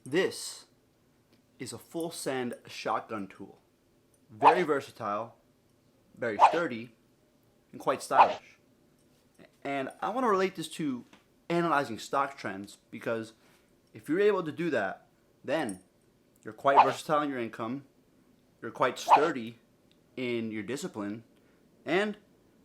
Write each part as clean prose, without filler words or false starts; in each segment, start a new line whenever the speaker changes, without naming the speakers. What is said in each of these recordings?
This is a full send shotgun tool. Very versatile, very sturdy, and quite stylish. And I want to relate this to analyzing stock trends because if you're able to do that, then you're quite versatile in your income, you're quite sturdy in your discipline, and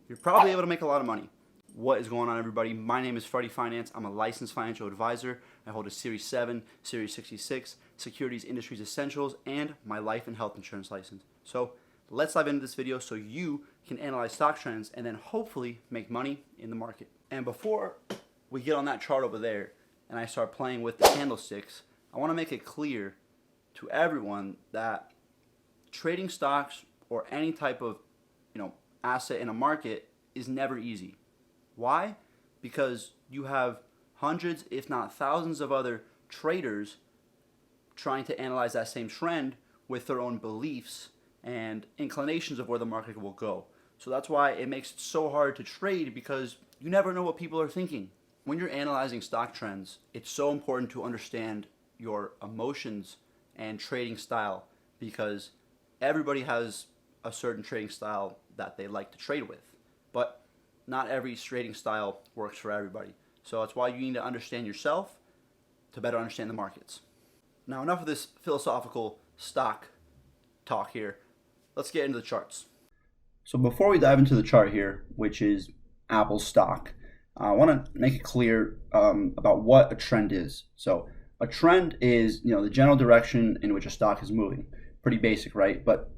you're probably able to make a lot of money. What is going on, everybody? My name is Freddie Finance. I'm a licensed financial advisor. I hold a Series 7, Series 66, Securities Industries Essentials, and my life and health insurance license. So let's dive into this video so you can analyze stock trends and then hopefully make money in the market. And before we get on that chart over there and I start playing with the candlesticks, I want to make it clear to everyone that trading stocks or any type of asset in a market is never easy. Why? Because you have hundreds, if not thousands of other traders trying to analyze that same trend with their own beliefs and inclinations of where the market will go. So that's why it makes it so hard to trade, because you never know what people are thinking. When you're analyzing stock trends, it's so important to understand your emotions and trading style, because everybody has a certain trading style that they like to trade with. But not every trading style works for everybody. So that's why you need to understand yourself to better understand the markets. Now, enough of this philosophical stock talk here. Let's get into the charts. So before we dive into the chart here, which is Apple's stock, I want to make it clear about what a trend is. So a trend is, the general direction in which a stock is moving. Pretty basic, right? But,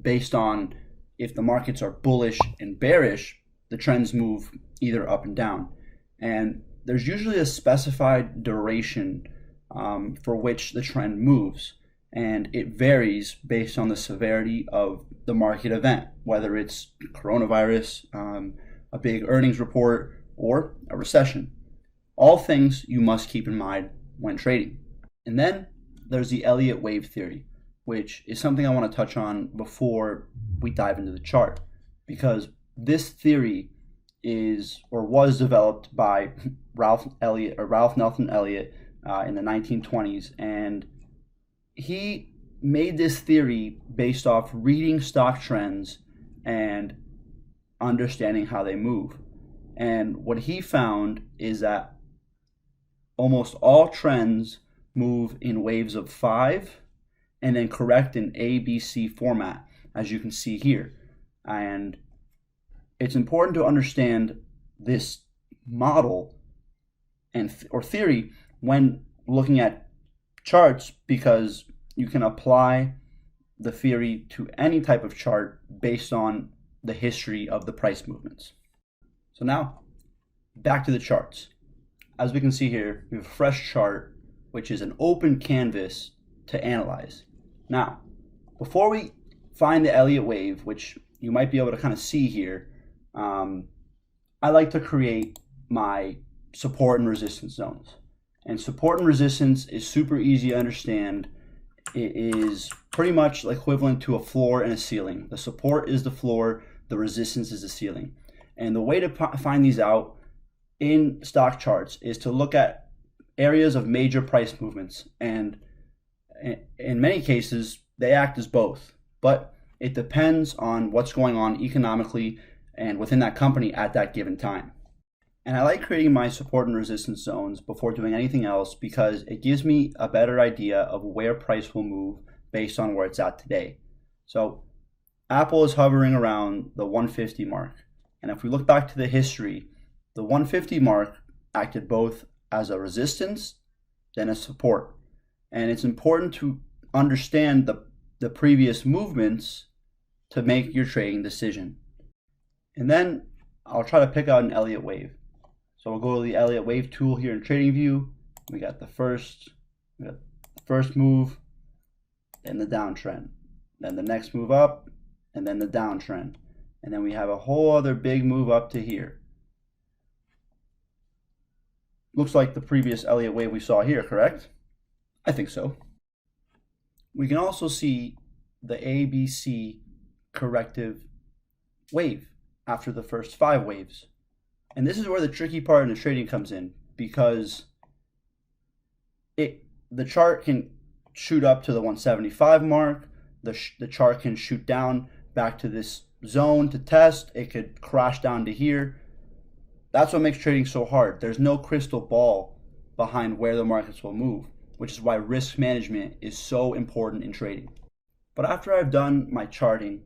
based on if the markets are bullish and bearish, the trends move either up and down. And there's usually a specified duration for which the trend moves. And it varies based on the severity of the market event, whether it's coronavirus, a big earnings report, or a recession. All things you must keep in mind when trading. And then there's the Elliott wave theory, which is something I want to touch on before we dive into the chart, because this theory is or was developed by Ralph Nelson Elliott in the 1920s, and he made this theory based off reading stock trends and understanding how they move. And what he found is that almost all trends move in waves of 5 and then correct in ABC format, as you can see here. And it's important to understand this model or theory when looking at charts, because you can apply the theory to any type of chart based on the history of the price movements. So now, back to the charts. As we can see here, we have a fresh chart, which is an open canvas to analyze. Now, before we find the Elliott wave, which you might be able to kind of see here, I like to create my support and resistance zones. And support and resistance is super easy to understand. It is pretty much equivalent to a floor and a ceiling. The support is the floor, the resistance is the ceiling. And the way to find these out in stock charts is to look at areas of major price movements. And in many cases, they act as both. But it depends on what's going on economically and within that company at that given time. And I like creating my support and resistance zones before doing anything else, because it gives me a better idea of where price will move based on where it's at today. So Apple is hovering around the 150 mark. And if we look back to the history, the 150 mark acted both as a resistance then a support. And it's important to understand the previous movements to make your trading decision. And then I'll try to pick out an Elliott wave. So we'll go to the Elliott wave tool here in TradingView. We got the first move, then the downtrend, then the next move up, and then the downtrend. And then we have a whole other big move up to here. Looks like the previous Elliott wave we saw here, correct? I think so. We can also see the ABC corrective wave after the first 5 waves. And this is where the tricky part in the trading comes in, because the chart can shoot up to the 175 mark. The chart can shoot down back to this zone to test. It could crash down to here. That's what makes trading so hard. There's no crystal ball behind where the markets will move, which is why risk management is so important in trading. But after I've done my charting,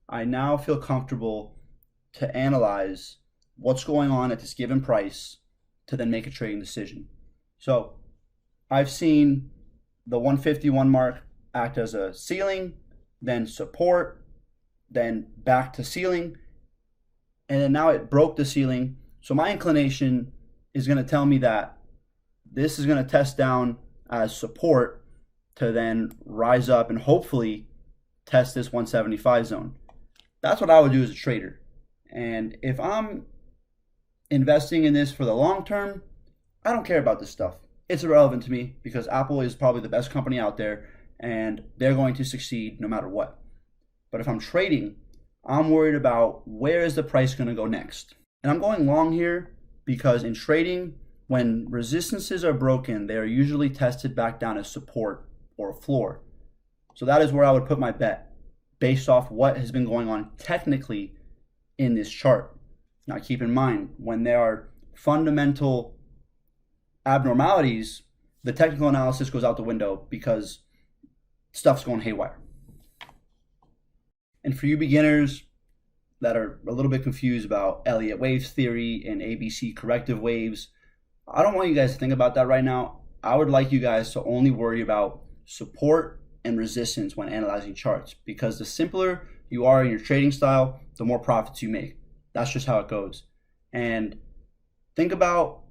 I now feel comfortable to analyze what's going on at this given price to then make a trading decision. So I've seen the 151 mark act as a ceiling, then support, then back to ceiling, and then now it broke the ceiling. So my inclination is going to tell me that this is going to test down as support to then rise up and hopefully test this 175 zone. That's what I would do as a trader. And if I'm investing in this for the long term, I don't care about this stuff. It's irrelevant to me because Apple is probably the best company out there and they're going to succeed no matter what. But if I'm trading, I'm worried about where is the price going to go next. And I'm going long here because in trading, when resistances are broken, they are usually tested back down as support or a floor. So that is where I would put my bet based off what has been going on technically in this chart. Now keep in mind, when there are fundamental abnormalities, the technical analysis goes out the window because stuff's going haywire. And for you beginners that are a little bit confused about Elliott waves theory and ABC corrective waves, I don't want you guys to think about that right now. I would like you guys to only worry about support and resistance when analyzing charts, because the simpler you are in your trading style, the more profits you make. That's just how it goes. And think about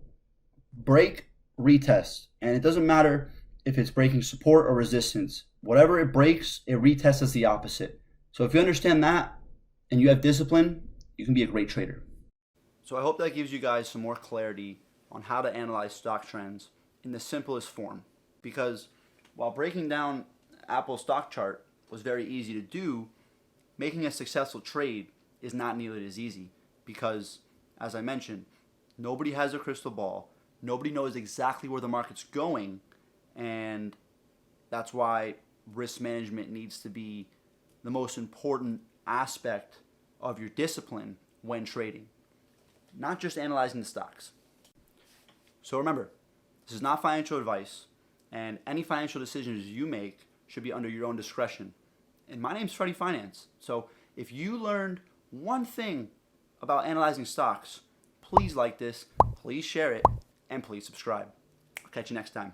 break, retest. And it doesn't matter if it's breaking support or resistance. Whatever it breaks, it retests as the opposite. So if you understand that and you have discipline, you can be a great trader. So I hope that gives you guys some more clarity on how to analyze stock trends in the simplest form. Because while breaking down Apple's stock chart was very easy to do, making a successful trade is not nearly as easy because, as I mentioned, nobody has a crystal ball. Nobody knows exactly where the market's going, and that's why risk management needs to be the most important aspect of your discipline when trading, not just analyzing the stocks. So remember, this is not financial advice, and any financial decisions you make should be under your own discretion. And my name's Freddie Finance. So if you learned one thing about analyzing stocks, please like this, please share it, and please subscribe. I'll catch you next time.